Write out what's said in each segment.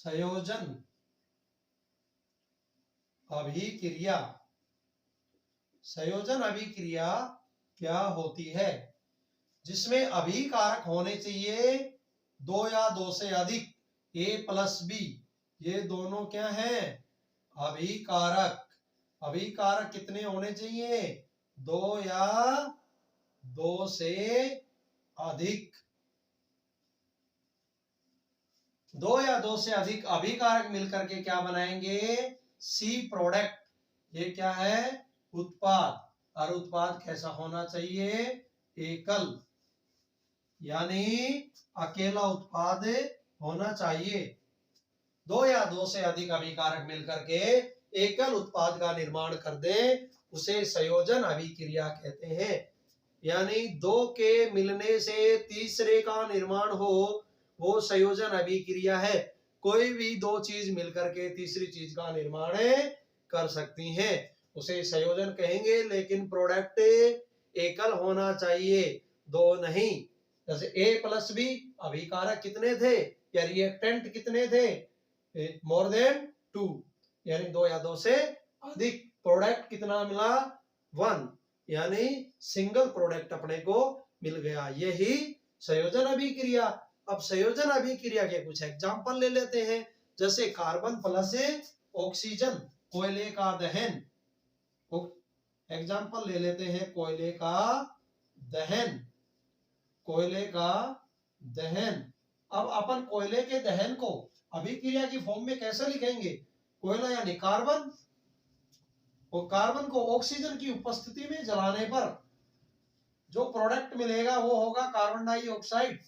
संयोजन अभिक्रिया। संयोजन अभिक्रिया क्या होती है? जिसमें अभिकारक होने चाहिए दो या दो से अधिक, A प्लस B, ये दोनों क्या हैं? अभिकारक। अभिकारक कितने होने चाहिए? दो या दो से अधिक। दो या दो से अधिक अभिकारक मिलकर के क्या बनाएंगे? सी प्रोडक्ट। ये क्या है? उत्पाद। और उत्पाद कैसा होना चाहिए? एकल, यानी अकेला उत्पाद होना चाहिए। दो या दो से अधिक अभिकारक मिलकर के एकल उत्पाद का निर्माण कर दे, उसे संयोजन अभिक्रिया कहते हैं। यानी दो के मिलने से तीसरे का निर्माण हो, वो संयोजन अभिक्रिया है। कोई भी दो चीज मिलकर के तीसरी चीज का निर्माण कर सकती हैं, उसे संयोजन कहेंगे। लेकिन प्रोडक्ट एकल होना चाहिए, दो नहीं। जैसे A प्लस B, अभिकारक कितने थे या रिएक्टेंट कितने थे? मोर देन 2, यानी दो या दो से अधिक। प्रोडक्ट कितना मिला? 1, यानी सिंगल प्रोडक्ट अपने को मिल गया। यही संयोजन अभिक्रिया। अब संयोजन अभिक्रिया के कुछ एग्जांपल ले लेते हैं। जैसे कार्बन प्लस ऑक्सीजन, कोयले का दहन। एग्जांपल ले लेते हैं, कोयले का दहन। कोयले का दहन। अब अपन कोयले के दहन को अभिक्रिया की फॉर्म में कैसे लिखेंगे? कोयला यानी कार्बन, और कार्बन को ऑक्सीजन की उपस्थिति में जलाने पर जो प्रोडक्ट मिलेगा वो होगा कार्बन डाइऑक्साइड।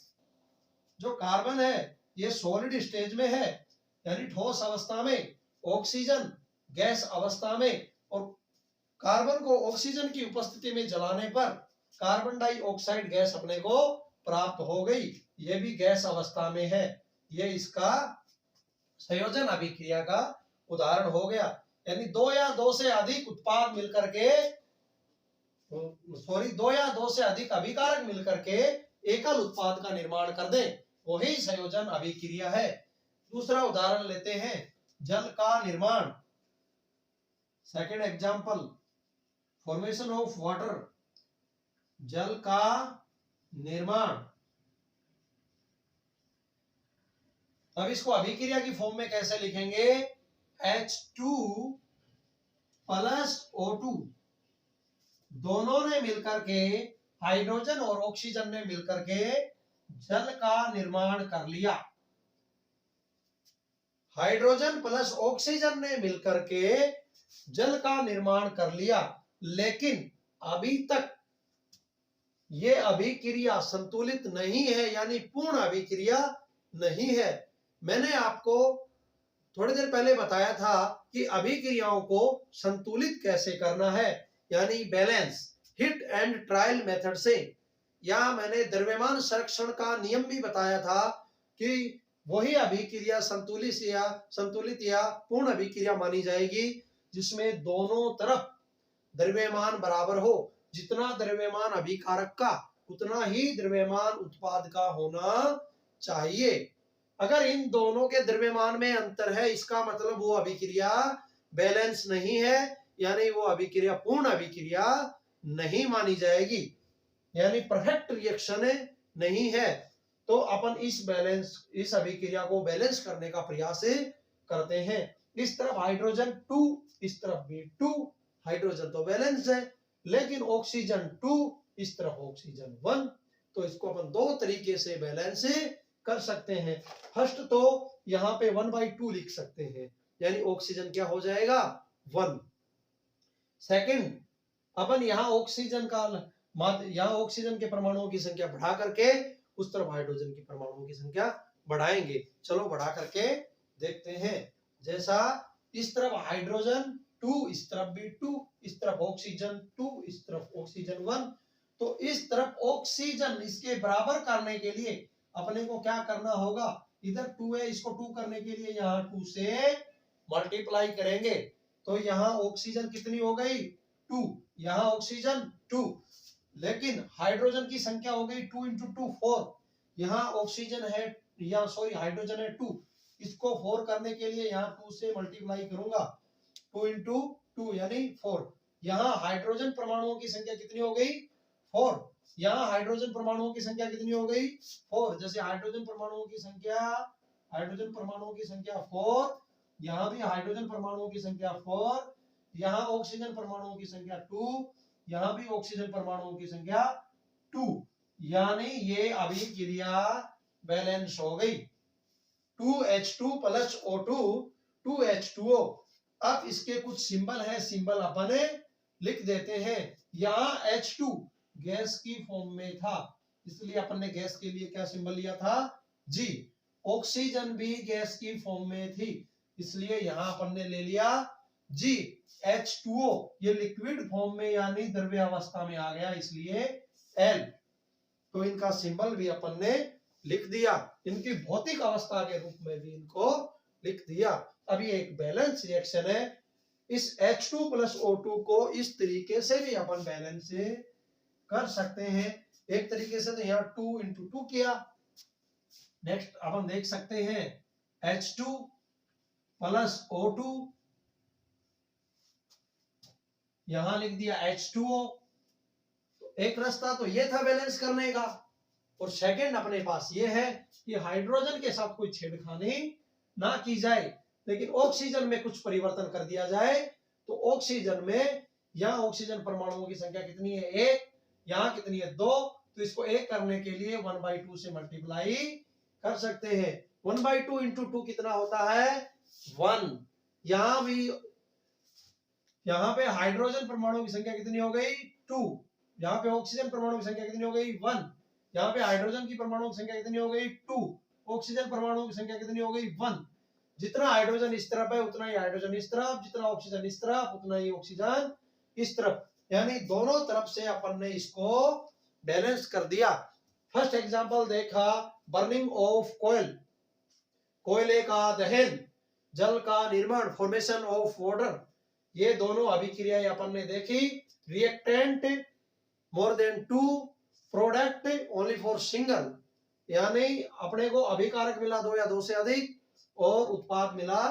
जो कार्बन है ये सॉलिड स्टेज में है, यानी ठोस अवस्था में, ऑक्सीजन गैस अवस्था में, और कार्बन को ऑक्सीजन की उपस्थिति में जलाने पर कार्बन डाइऑक्साइड गैस अपने को प्राप्त हो गई। ये भी गैस अवस्था में है। ये इसका संयोजन अभिक्रिया का उदाहरण हो गया। यानी दो या दो से अधिक उत्पाद मिलकर के, दो या दो से अधिक अभिकारक मिलकर के एकल उत्पाद का निर्माण कर दें, वही संयोजन अभिक्रिया है। दूसरा उदाहरण लेते हैं, जल का निर्माण। Second example, formation of water. जल का निर्माण। अब इसको अभिक्रिया की फॉर्म में कैसे लिखेंगे? H2 प्लस O2, दोनों ने मिलकर के, हाइड्रोजन और ऑक्सीजन ने मिलकर के जल का निर्माण कर लिया। हाइड्रोजन प्लस ऑक्सीजन ने मिलकर के जल का निर्माण कर लिया, लेकिन अभी तक ये अभिक्रिया संतुलित नहीं है, यानी पूर्ण अभिक्रिया नहीं है। मैंने आपको थोड़ी देर पहले बताया था कि अभिक्रियाओं को संतुलित कैसे करना है, यानी balance, hit and trial method से। या मैंने द्रव्यमान संरक्षण का नियम भी बताया था कि वही अभिक्रिया संतुलित या पूर्ण अभिक्रिया मानी जाएगी जिसमें दोनों तरफ द्रव्यमान बराबर हो। जितना द्रव्यमान अभिकारक का, उतना ही द्रव्यमान उत्पाद का होना चाहिए। अगर इन दोनों के द्रव्यमान में अंतर है, इसका मतलब वो अभिक्रिया बैलेंस नहीं है, यानी वो अभिक्रिया पूर्ण अभिक्रिया नहीं मानी जाएगी, यानी परफेक्ट रिएक्शन नहीं है। तो अपन इस अभिक्रिया को बैलेंस करने का प्रयास करते हैं। इस तरफ हाइड्रोजन 2, इस तरफ भी 2। हाइड्रोजन तो बैलेंस है, लेकिन ऑक्सीजन 2, इस तरफ ऑक्सीजन 1। तो इसको अपन दो तरीके से बैलेंस कर सकते हैं। फर्स्ट तो यहाँ पे 1/2 लिख सकते हैं, यानी ऑक्सीजन क्या हो जाएगा? 1। सेकंड, अपन यहाँ ऑक्सीजन के परमाणुओं की संख्या बढ़ा करके उस तरफ हाइड्रोजन के परमाणुओं की संख्या बढ़ाएंगे। चलो बढ़ा करके देखते हैं। जैसा इस तरफ हाइड्रोजन 2, इस तरफ भी 2, इस तरफ ऑक्सीजन 2, इस तरफ ऑक्सीजन 1। तो इस तरफ ऑक्सीजन इसके बराबर करने के लिए अपने को क्या करना होगा? इधर 2 है, इसको 2 करने के लिए यहाँ 2 से मल्टीप्लाई करेंगे। तो यहाँ ऑक्सीजन कितनी हो गई? 2। यहाँ ऑक्सीजन 2, लेकिन हाइड्रोजन की संख्या हो गई 2 × 2 4। यहाँ ऑक्सीजन है, यहाँ सॉरी हाइड्रोजन है 2, इसको 4 करने के लिए यहाँ 2 से मल्टीप्लाई करूंगा, 2 इंटू 2 यानी 4। यहाँ हाइड्रोजन परमाणुओं की संख्या कितनी हो गई? 4। यहाँ हाइड्रोजन परमाणुओं की संख्या कितनी हो गई? 4। जैसे हाइड्रोजन परमाणुओं की संख्या 4, यहाँ भी हाइड्रोजन परमाणुओं की संख्या 4, यहाँ ऑक्सीजन परमाणुओं की संख्या 2, यहाँ भी ऑक्सीजन परमाणुओं की संख्या 2, यानी ये अभिक्रिया बैलेंस हो गई। 2H2 plus O2 2H2O। अब इसके कुछ सिंबल है, सिंबल अपन लिख देते हैं। यहाँ H2 गैस की फॉर्म में था, इसलिए अपन ने गैस के लिए क्या सिंबल लिया था? G। ऑक्सीजन भी गैस की फॉर्म में थी, इसलिए यहाँ अपन ने ले लिया G। H2O ये लिक्विड फॉर्म में यानी द्रव्य अवस्था में आ गया, इसलिए L। तो इनका सिंबल भी अपन ने लिख दिया, इनकी भौतिक अवस्था के रूप में भी इनको लिख दिया। अब ये एक बैलेंस रिएक्शन है। इस H2 प्लस O2 को इस तरीके से भी अपन बैलेंस कर सकते हैं। एक तरीके से तो यहाँ 2 इंटू 2 किया। नेक्स्ट अपन देख सकते हैं H2 प्लस O2, यहां लिख दिया H2O। तो एक रास्ता तो ये था बैलेंस करने का, और सेकंड अपने पास ये है कि हाइड्रोजन के साथ कोई छेड़खानी ना की जाए, लेकिन ऑक्सीजन में कुछ परिवर्तन कर दिया जाए। तो ऑक्सीजन में यहाँ ऑक्सीजन परमाणुओं की संख्या कितनी है? 1। यहाँ कितनी है? 2। तो इसको 1 करने के लिए 1/2 से मल्टीप्लाई कर सकते हैं। 1/2 इंटू 2 कितना होता है? 1। यहाँ भी, यहाँ पे हाइड्रोजन परमाणुओं की संख्या कितनी हो गई? 2। यहाँ पे ऑक्सीजन परमाणु की संख्या कितनी हो गई? 1। यहाँ पे हाइड्रोजन की परमाणुओं की संख्या कितनी हो गई? 2। ऑक्सीजन परमाणुओं की संख्या कितनी हो गई? 1। जितना हाइड्रोजन इस तरफ है उतना ही हाइड्रोजन इस तरफ, जितना ऑक्सीजन इस तरफ उतना ही ऑक्सीजन इस तरफ, यानी दोनों तरफ से अपन ने इसको बैलेंस कर दिया। फर्स्ट एग्जांपल देखा, बर्निंग ऑफ कोयल, कोयले का दहन, जल का निर्माण, फॉर्मेशन ऑफ वाटर। ये दोनों अभिक्रियाएं अपन ने देखी। Reactant more than 2, product only for single, यानी अपने को अभिकारक मिला 2 या 2 से अधिक, और उत्पाद मिला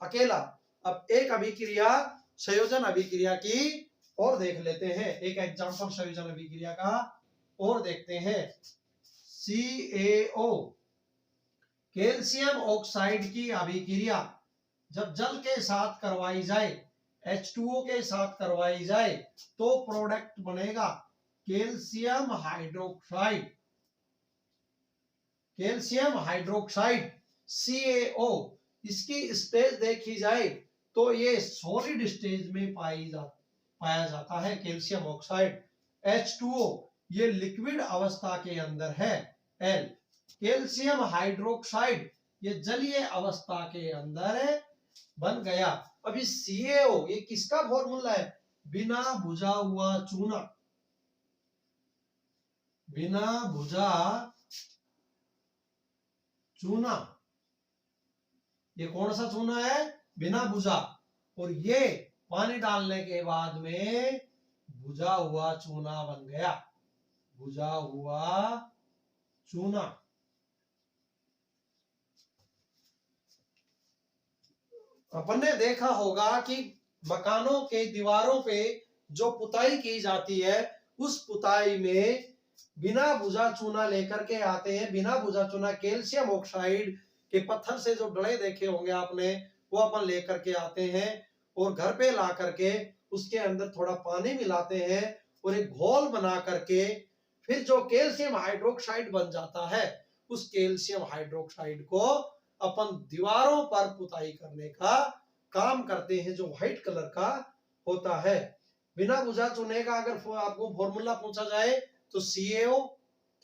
अकेला। अब एक अभिक्रिया संयोजन अभिक्रिया की और देख लेते हैं। एक एग्जांपल संयोजन अभिक्रिया का और देखते हैं। CaO कैल्शियम ऑक्साइड की अभिक्रिया जब जल के साथ करवाई जाए, H2O के साथ करवाई जाए, तो प्रोडक्ट बनेगा calcium hydroxide. Calcium hydroxide CaO। इसकी स्टेज देखी जाए तो ये सॉलिड स्टेज में पाया जाता है कैल्शियम ऑक्साइड। H2O ये लिक्विड अवस्था के अंदर है L। कैल्शियम हाइड्रोक्साइड ये जलीय अवस्था के अंदर बन गया। अब इस CaO ये किसका फॉर्मूला है? बिना बुझा हुआ चूना, बिना बुझा चूना। ये कौन सा चूना है? बिना बुझा। और ये पानी डालने के बाद में बुझा हुआ चूना बन गया, बुझा हुआ चूना। अपन ने देखा होगा कि मकानों के दीवारों पे जो पुताई की जाती है, उस पुताई में बिना बुझा चूना लेकर के आते हैं। बिना बुझा चूना कैल्शियम ऑक्साइड के पत्थर से जो डले देखे होंगे आपने, वो अपन लेकर के आते हैं और घर पे ला करके उसके अंदर थोड़ा पानी मिलाते हैं और एक घोल बना करके फिर जो कैल्शियम हाइड्रोक्साइड बन जाता है, उस कैल्शियम हाइड्रोक्साइड को अपन दीवारों पर पुताई करने का काम करते हैं, जो व्हाइट कलर का होता है। बिना बुझा चूने का अगर आपको फॉर्मूला पूछा जाए तो CaO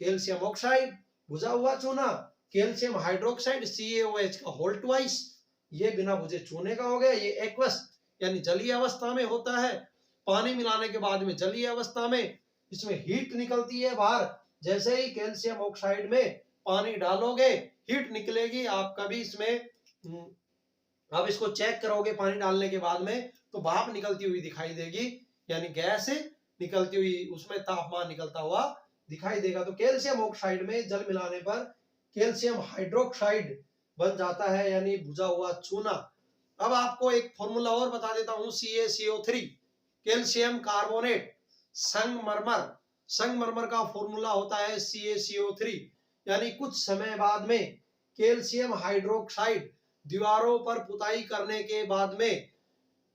कैल्शियम ऑक्साइड, बुझा हुआ चूना कैल्शियम हाइड्रोक्साइड CaOH का होल ट्वाइस, ये बिना बुझे चूने का हो गया। ये एक्वस यानी जलीय अवस्था में होता है। पानी मिलाने के बाद में जलीय अवस्था में इसमें हीट निकलती है बाहर। जैसे ही कैल्शियम ऑक्साइड में पानी डालोगे हीट निकलेगी। आप कभी इसमें आप इसको चेक करोगे पानी डालने के बाद में तो भाप निकलती हुई दिखाई देगी, यानी गैस निकलती हुई, उसमें तापमान निकलता हुआ दिखाई देगा। तो कैल्शियम ऑक्साइड में जल मिलाने पर कैल्शियम हाइड्रोक्साइड बन जाता है, यानी भुजा हुआ चूना। अब आपको एक फॉर्मूला और बता देता हूं, CaCO3 कैल्शियम कार्बोनेट संगमरमर। संगमरमर का फॉर्मूला होता है CaCO3, यानी कुछ समय बाद में कैल्शियम हाइड्रोक्साइड दीवारों पर पुताई करने के बाद में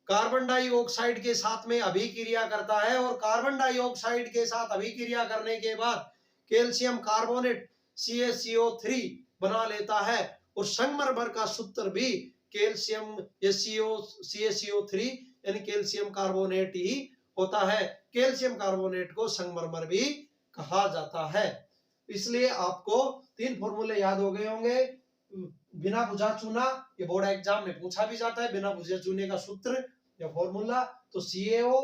कार्बन डाइऑक्साइड के साथ में अभिक्रिया करता है, और कार्बन डाइऑक्साइड के साथ अभिक्रिया करने के बाद कैल्शियम कार्बोनेट CaCO3 बना लेता है। और संगमरमर का सूत्र भी कैल्शियम CaCO3 यानी कैल्शियम कार्बोनेट ही होता है। कैल्शियम कार्बोनेट को संगमरमर भी कहा जाता है। इसलिए आपको 3 फॉर्मूले याद हो गए होंगे। बिना भुजा चूना, ये बोर्ड एग्जाम में पूछा भी जाता है, बिना भुजे चूने का सूत्र या फॉर्मूला तो CaO,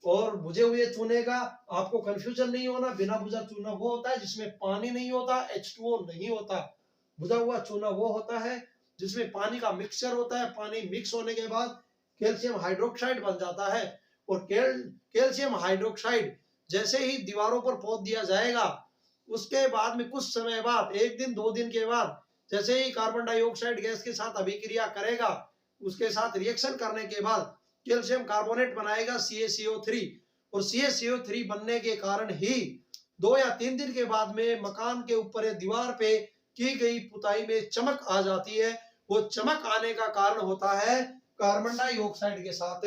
और भुजे हुए चूने का आपको कंफ्यूजन नहीं होना, बिना भुजा चूना वो होता है जिसमें पानी नहीं होता, H2O नहीं होता। भुजा हुआ चूना वो होता है जिसमें पानी का मिक्सचर होता है, पानी मिक्स होने के बाद कैल्शियम हाइड्रोक्साइड बन जाता है, और कैल्शियम हाइड्रोक्साइड जैसे ही दीवारों पर पोत दिया जाएगा, उसके बाद में कुछ समय बाद, 1 दिन 2 दिन के बाद, जैसे ही कार्बन डाइऑक्साइड गैस के साथ अभिक्रिया करेगा, उसके साथ रिएक्शन करने के बाद कैल्शियम कार्बोनेट बनाएगा CaCO3, और CaCO3 बनने के कारण ही 2 या 3 दिन के बाद में मकान के ऊपर या दीवार पे की गई पुताई में चमक आ जाती है। वो चमक आने का कारण होता है कार्बन डाइऑक्साइड के साथ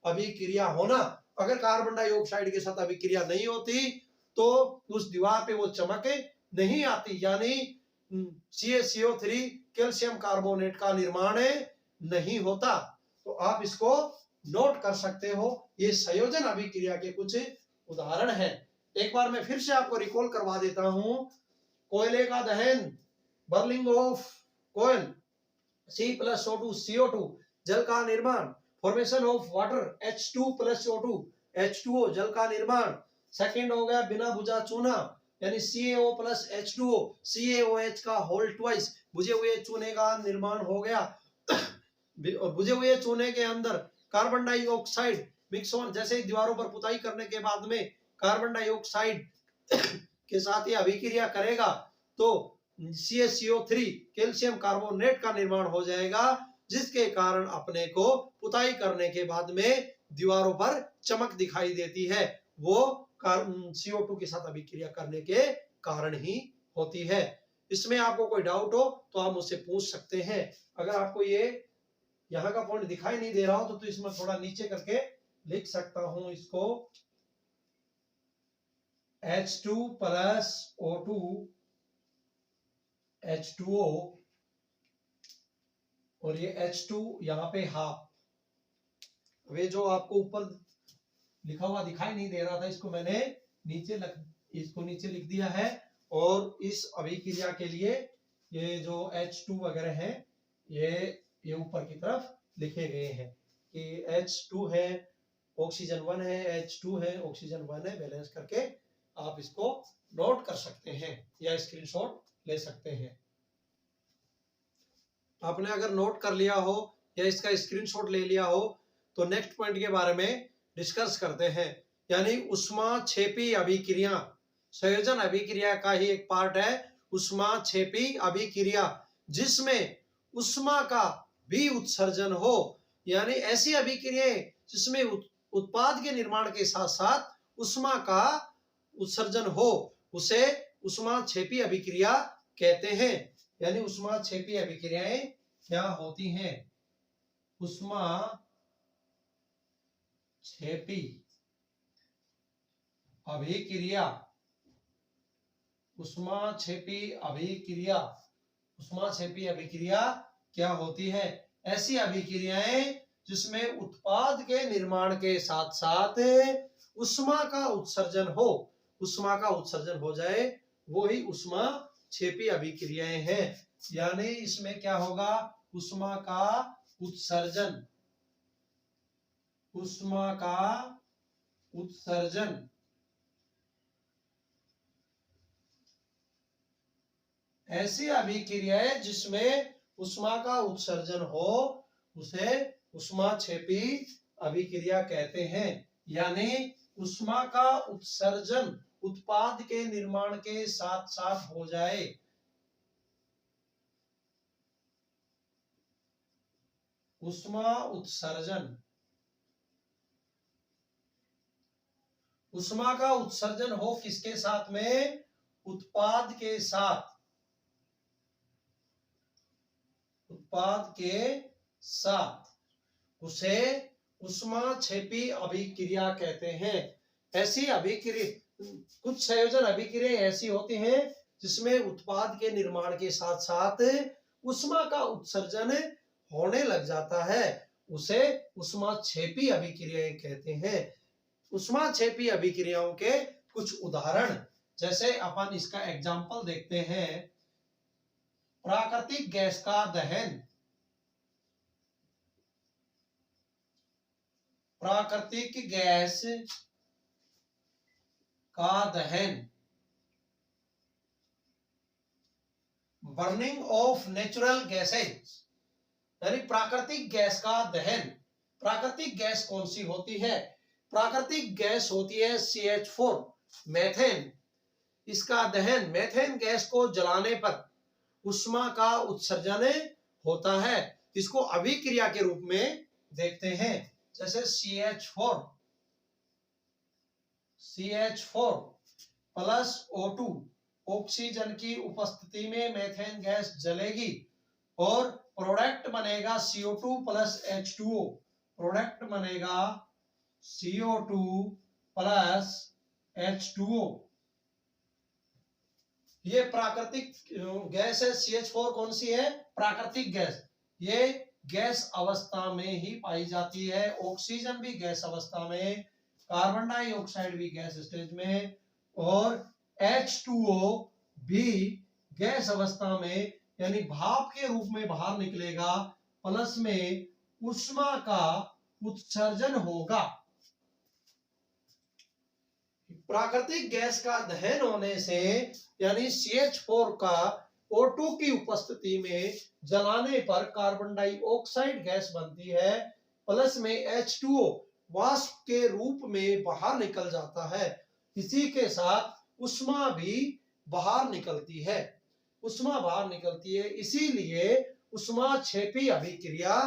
अभिक्रिया होना। अगर कार्बन डाइऑक्साइड के साथ अभिक्रिया नहीं होती तो उस दीवार पे वो चमक नहीं आती, यानी CaCO3 कैल्शियम कार्बोनेट का निर्माण नहीं होता। तो आप इसको नोट कर सकते हो। ये संयोजन अभिक्रिया के कुछ उदाहरण हैं। एक बार मैं फिर से आपको रिकॉल करवा देता हूं। कोयले का दहन, burning of coil, C+O2 CO2, जल का निर्माण, formation of water H2+O2 H2O, जल का निर्माण। सेकंड हो गया बिना भुजा चूना, यानी CaO+H2O, CaOH का होल ट्वाइस, भुजे हुए चूने का निर्माण हो गया। और भुजे हुए चूने के अंदर कार्बन डाइऑक्साइड मिक्स होने, जैसे ही दीवारों पर पुताई करने के बाद में कार्बन डाइऑक्साइड के साथ ये अभिक्रिया करेगा तो CaCO3 कैल्शियम कार्बोनेट का निर्माण हो जाएगा, जिसके कारण अपने को पुताई करने के बाद में दीवारों पर चमक दिखाई देती है। वो CO2 के साथ अभिक्रिया करने के कारण ही होती है। इसमें आपको कोई डाउट हो तो आप मुझसे पूछ सकते हैं। अगर आपको ये यहाँ का पॉइंट दिखाई नहीं दे रहा हो तो इसमें थोड़ा नीचे करके लिख सकता हूं इसको, H2+O2 H2O, और ये H2 यहाँ पे हाफ। वे जो आपको ऊपर लिखा हुआ दिखाई नहीं दे रहा था, इसको मैंने इसको नीचे लिख दिया है। और इस अभिक्रिया के लिए ये जो H2 वगैरह है ये ऊपर की तरफ लिखे गए हैं कि H2 है, ऑक्सीजन 1 है, H2 है, ऑक्सीजन 1 है, बैलेंस करके आप इसको नोट कर सकते हैं या स्क्रीनशॉट ले सकते हैं। आपने अगर नोट कर लिया हो या इसका स्क्रीनशॉट ले लिया हो तो नेक्स्ट पॉइंट के बारे में डिस्कस करते हैं, यानी ऊष्माक्षेपी अभिक्रिया। संयोजन अभिक्रिया का ही एक पार्ट है ऊष्माक्षेपी अभिक्रिया, जिसमें ऊष्मा का भी उत्सर्जन हो, यानी ऐसी अभिक्रियाएं जिसमें उत्पाद के निर्माण के साथ साथ ऊष्मा का उत्सर्जन हो, उसे ऊष्माक्षेपी अभिक्रिया कहते हैं। यानी ऊष्माक्षेपी अभिक्रियाएं क्या होती हैं? ऊष्माक्षेपी अभिक्रिया, ऊष्माक्षेपी अभिक्रिया, ऊष्माक्षेपी अभिक्रिया क्या होती है? ऐसी अभिक्रियाएं जिसमें उत्पाद के निर्माण के साथ साथ ऊष्मा का उत्सर्जन हो, ऊष्मा का उत्सर्जन हो जाए, वो ही ऊष्माक्षेपी अभिक्रियाएं हैं। यानी इसमें क्या होगा? ऊष्मा का उत्सर्जन, ऊष्मा का उत्सर्जन। ऐसी अभिक्रियाएं जिसमें ऊष्मा का उत्सर्जन हो उसे ऊष्माक्षेपी अभिक्रिया कहते हैं। यानी ऊष्मा का उत्सर्जन उत्पाद के निर्माण के साथ साथ हो जाए, उष्मा उत्सर्जन, उष्मा का उत्सर्जन हो किसके साथ में, उत्पाद के साथ, उत्पाद के साथ, उसे उष्माक्षेपी अभिक्रिया कहते हैं। ऐसी अभिक्रिया, कुछ संयोजन अभिक्रिया ऐसी होती हैं जिसमें उत्पाद के निर्माण के साथ साथ उष्मा का उत्सर्जन होने लग जाता है, उसे उष्माक्षेपी अभिक्रियाएं कहते हैं। उष्माक्षेपी अभिक्रियाओं के कुछ उदाहरण, जैसे अपन इसका एग्जाम्पल देखते हैं, प्राकृतिक गैस का दहन, प्राकृतिक गैस का दहन, बर्निंग ऑफ नेचुरल गैसेज, यानी प्राकृतिक गैस का दहन। प्राकृतिक गैस कौन सी होती है, प्राकृतिक गैस होती है CH4 मेथेन। इसका दहन, मेथेन गैस को जलाने पर उष्मा का उत्सर्जन होता है, इसको अभिक्रिया के रूप में देखते हैं। जैसे CH4 प्लस O2, ऑक्सीजन की उपस्थिति में मेथेन गैस जलेगी और प्रोडक्ट बनेगा CO2 प्लस H2O, प्रोडक्ट बनेगा CO2 प्लस H2O। ये प्राकृतिक गैस है। CH4 कौन सी है, प्राकृतिक गैस, ये गैस अवस्था में ही पाई जाती है। ऑक्सीजन भी गैस अवस्था में, कार्बन डाइऑक्साइड भी गैस स्टेज में, और H2O भी गैस अवस्था में, यानी भाप के रूप में बाहर निकलेगा, प्लस में उष्मा का उत्सर्जन होगा। प्राकृतिक गैस का दहन होने से, यानी CH4 का O2 की उपस्थिति में जलाने पर कार्बन डाइऑक्साइड गैस बनती है, प्लस में H2O वाष्प के रूप में बाहर निकल जाता है। इसी के साथ उष्मा भी बाहर निकलती है, उष्मा बाहर निकलती है, इसीलिए उष्माक्षेपी अभिक्रिया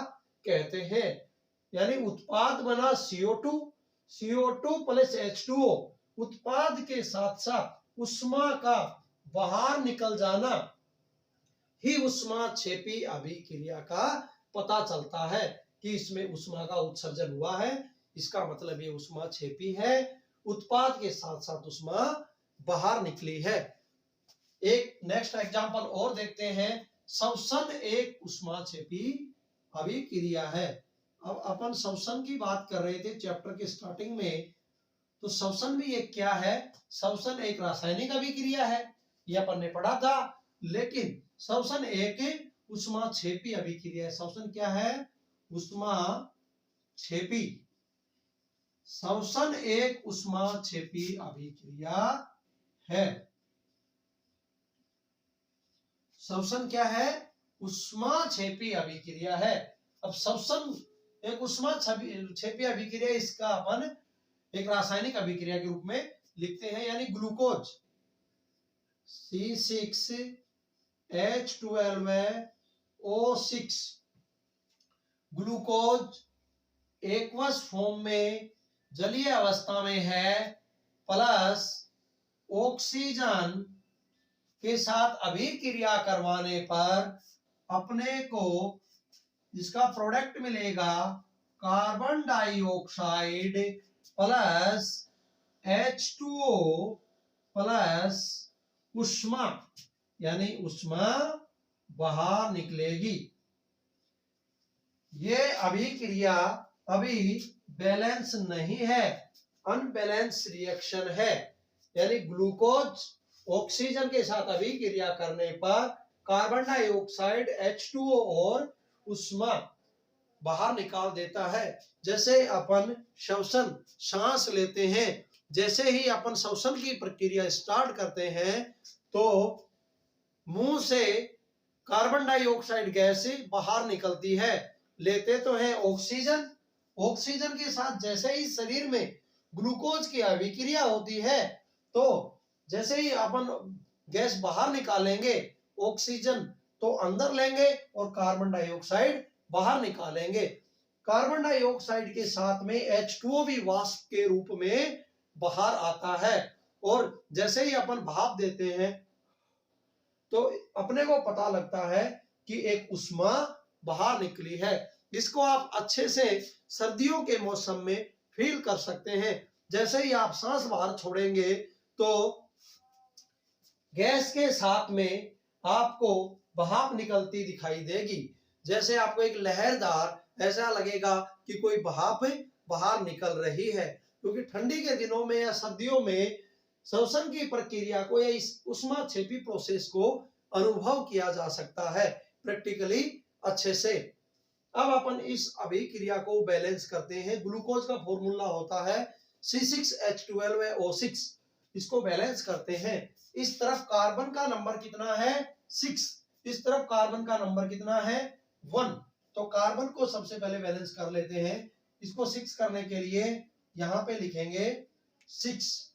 कहते हैं। यानी उत्पाद बना CO2 प्लस H2O, उत्पाद के साथ साथ उष्मा का बाहर निकल जाना ही उष्माक्षेपी अभिक्रिया का पता चलता है कि इसमें उष्मा का उत्सर्जन हुआ है, इसका मतलब ये उष्माक्षेपी है, उत्पाद के साथ साथ उष्मा बाहर निकली है। एक नेक्स्ट एग्जांपल और देखते हैं, श्वसन एक उष्माक्षेपी अभिक्रिया है। अब अपन श्वसन की बात कर रहे थे चैप्टर के स्टार्टिंग में, तो श्वसन भी एक क्या है, श्वसन एक रासायनिक अभिक्रिया है, यह अपन ने पढ़ा था। लेकिन श्वसन एक उष्माक्षेपी अभिक्रिया है। श्वसन क्या है, उष्माक्षेपी। श्वसन एक उष्माक्षेपी अभिक्रिया है। श्वसन क्या है, उष्माक्षेपी अभिक्रिया है। अब श्वसन एक उष्माक्षेपी अभिक्रिया, इसका अपन एक रासायनिक अभिक्रिया के रूप में लिखते हैं, यानी glucose C6H12O6, glucose aqueous form में जलीय अवस्था में है, प्लस ऑक्सीजन के साथ अभिक्रिया करवाने पर अपने को जिसका प्रोडक्ट मिलेगा carbon dioxide plus H2O plus उष्मा, यानी उष्मा बाहर निकलेगी। ये अभिक्रिया अभी बैलेंस नहीं है, अनबैलेंस रिएक्शन है, यानी ग्लूकोज ऑक्सीजन के साथ अभिक्रिया करने पर कार्बन डाइऑक्साइड H2O और उष्मा बाहर निकाल देता है। जैसे अपन श्वसन सांस लेते हैं, जैसे ही अपन श्वसन की प्रक्रिया स्टार्ट करते हैं तो मुंह से कार्बन डाइऑक्साइड गैस बाहर निकलती है, लेते तो है ऑक्सीजन, ऑक्सीजन के साथ जैसे ही शरीर में ग्लूकोज की अभिक्रिया होती है तो जैसे ही अपन गैस बाहर निकालेंगे ऑक्सीजन तो अंदर लेंगे और कार्बन डाइऑक्साइड बाहर निकालेंगे। कार्बन डाइऑक्साइड के साथ में H2O भी वाष्प के रूप में बाहर आता है, और जैसे ही अपन भाप देते हैं तो अपने को पता लगता है कि एक उष्मा बाहर निकली है। इसको आप अच्छे से सर्दियों के मौसम में फील कर सकते हैं। जैसे ही आप सांस बाहर छोड़ेंगे तो गैस के साथ में आपको भाप निकलती दिखाई देगी। जैसे आपको एक लहरदार ऐसा लगेगा कि कोई भाप बाहर निकल रही है, क्योंकि ठंडी के दिनों में या सर्दियों में श्वसन की प्रक्रिया को या इस ऊष्माक्षेपी प्रोसेस को अनुभव किया जा सकता है प्रैक्टिकली अच्छे से। अब अपन इस अभिक्रिया को बैलेंस करते हैं। ग्लूकोज का फॉर्मूला होता है C6H12O6। इसको बैलेंस करते हैं। इस तरफ कार्बन का नंबर कितना है 6, इस तरफ कार्बन का नंबर कितना है 1। तो कार्बन को सबसे पहले बैलेंस कर लेते हैं। इसको 6 करने के लिए यहां पे लिखेंगे 6,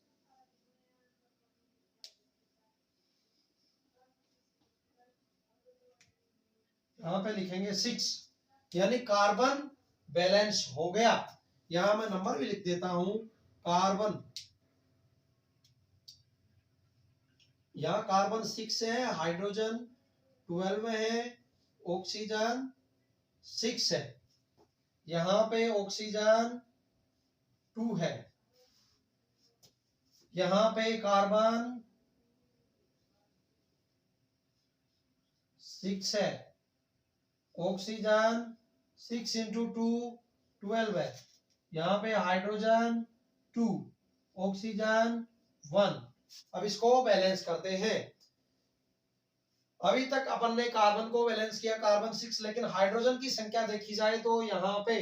यहां पे लिखेंगे 6, यानी कार्बन बैलेंस हो गया। यहां मैं नंबर भी लिख देता हूं। कार्बन, यहां कार्बन 6 है, हाइड्रोजन 12 है, ऑक्सीजन 6 है, यहां पे ऑक्सीजन 2 है, यहां पे कार्बन 6 है, ऑक्सीजन 6 इंटू 2 12 है, यहां पे हाइड्रोजन 2, ऑक्सीजन 1। अब इसको बैलेंस करते हैं। अभी तक अपन ने कार्बन को बैलेंस किया, कार्बन 6, लेकिन हाइड्रोजन की संख्या देखी जाए तो यहाँ पे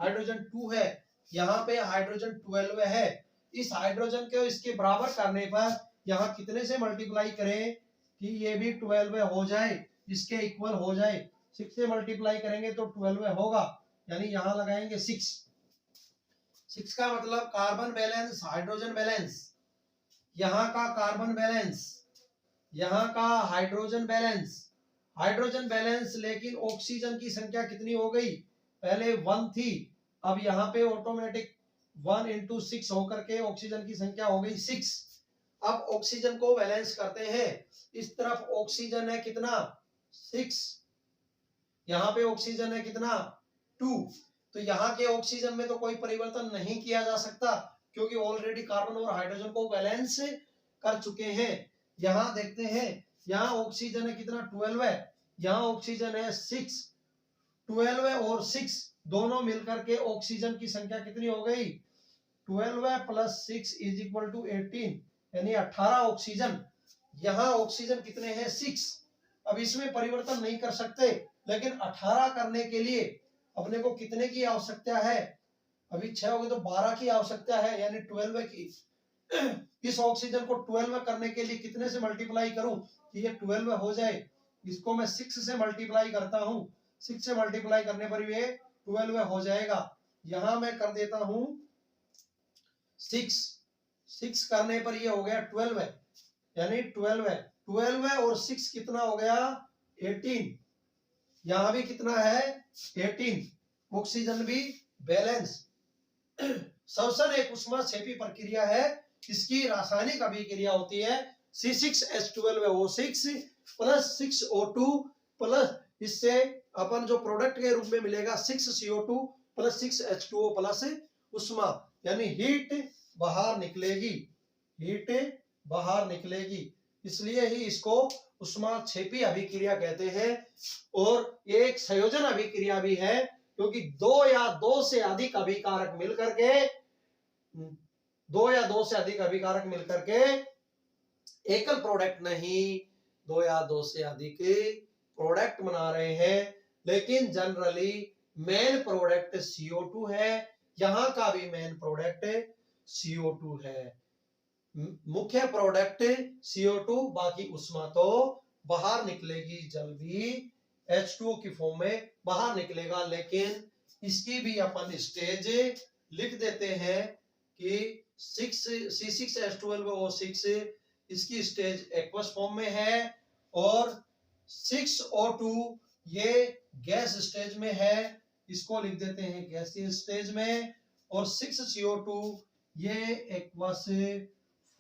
हाइड्रोजन 2 है, यहाँ पे हाइड्रोजन 12 है। इस हाइड्रोजन को इसके बराबर करने पर यहाँ कितने से मल्टीप्लाई करें कि ये भी 12 हो जाए, इसके इक्वल हो जाए। 6 से मल्टीप्लाई करेंगे तो 12 होगा, यानी यहाँ लगाएंगे 6। 6 का मतलब कार्बन बैलेंस, हाइड्रोजन बैलेंस, यहाँ का कार्बन बैलेंस, यहाँ का हाइड्रोजन बैलेंस, हाइड्रोजन बैलेंस। लेकिन ऑक्सीजन की संख्या कितनी हो गई, पहले 1 थी, अब यहाँ पे ऑटोमेटिक 1 इंटू 6 होकर के ऑक्सीजन की संख्या हो गई 6। अब ऑक्सीजन को बैलेंस करते हैं। इस तरफ ऑक्सीजन है कितना 6, यहाँ पे ऑक्सीजन है कितना 2। तो यहाँ के ऑक्सीजन में तो कोई परिवर्तन नहीं किया जा सकता, क्योंकि ऑलरेडी कार्बन और हाइड्रोजन को बैलेंस कर चुके हैं। यहाँ देखते हैं, यहाँ ऑक्सीजन है कितना 12 है, यहाँ ऑक्सीजन है 6। 12 और 6 दोनों मिलकर के ऑक्सीजन की संख्या कितनी हो गई, 12 प्लस 6 इज इक्वल टू 18, यानी 18 ऑक्सीजन। यहाँ ऑक्सीजन कितने हैं 6। अब इसमें परिवर्तन नहीं कर सकते, लेकिन 18 करने के लिए अपने को कितने की आवश्यकता है, अभी 6 हो गए तो 12 की आवश्यकता है, यानी 12 की। इस ऑक्सीजन को 12 करने के लिए कितने से मल्टीप्लाई करूं कि ये 12 हो जाए, इसको मैं 6 से मल्टीप्लाई करता हूं। 6 से मल्टीप्लाई करने पर ये 12 हो जाएगा। यहां मैं कर देता हूं 6 करने पर ये हो गया 12, यानी 12 और 6 कितना हो गया 18। यहां भी कितना है 18, ऑक्सीजन भी बैलेंस। श्वसन एक ऊष्माक्षेपी प्रक्रिया है, इसकी रासायनिक अभिक्रिया होती है C6H12O6 प्लस 6O2 प्लस, इससे अपन जो प्रोडक्ट के रूप में मिलेगा 6CO2 प्लस 6H2O प्लस उष्मा, यानी हीट बाहर निकलेगी, हीट बाहर निकलेगी। इसलिए ही इसको उष्माक्षेपी अभिक्रिया कहते हैं। और एक संयोजन अभिक्रिया भी है, क्योंकि 2 या 2 से अधिक अभिकारक मिलकर के 2 या 2 से अधिक अभिकारक मिलकर के एकल प्रोडक्ट नहीं, 2 या 2 से अधिक प्रोडक्ट बना रहे हैं। लेकिन जनरली मेन प्रोडक्ट CO2 है, यहां का भी मेन प्रोडक्ट CO2 है। मुख्य प्रोडक्ट CO2, बाकी उष्मा तो बाहर निकलेगी, जल भी H2O की फॉर्म में बाहर निकलेगा। लेकिन इसकी भी अपन स्टेज लिख देते हैं कि C6H12O6 इसकी स्टेज एक्वस फॉर्म में है, और 6O2 ये गैस स्टेज में है, इसको लिख देते हैं गैसीय स्टेज में। और 6CO2 ये एक्वस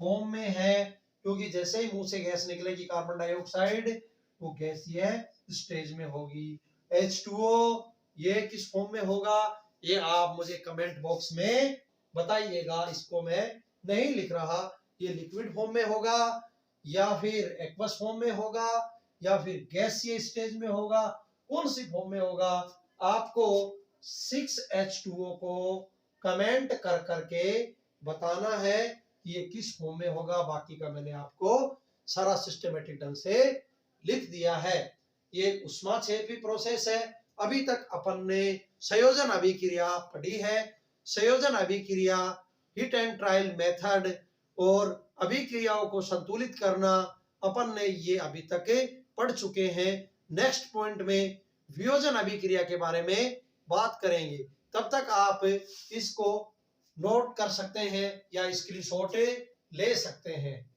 फॉर्म में है, क्योंकि जैसे ही मुंह से गैस निकलेगी कार्बन डाइऑक्साइड, वो गैसीय स्टेज में होगी। H2O ये किस फॉर्म में होगा, ये आप मुझे कमेंट बॉक्स में बताइएगा, इसको मैं नहीं लिख रहा। ये लिक्विड फॉर्म में होगा या फिर एक्वस फॉर्म में होगा या फिर गैसीय स्टेज में होगा, कौन सी फॉर्म में होगा, आपको 6H2O को कमेंट कर करके बताना है कि ये किस फॉर्म में होगा। बाकी का मैंने आपको सारा सिस्टमेटिक ढंग से लिख दिया है। ये ऊष्माक्षेपी प्रोसेस है। अभी तक अपन ने संयोजन अभिक्रिया पढ़ी है। संयोजन अभिक्रिया, हिट एंड ट्रायल मेथड और अभिक्रियाओं को संतुलित करना अपन ने ये अभी तक पढ़ चुके हैं। नेक्स्ट पॉइंट में वियोजन अभिक्रिया के बारे में बात करेंगे। तब तक आप इसको नोट कर सकते हैं या स्क्रीनशॉट ले सकते हैं।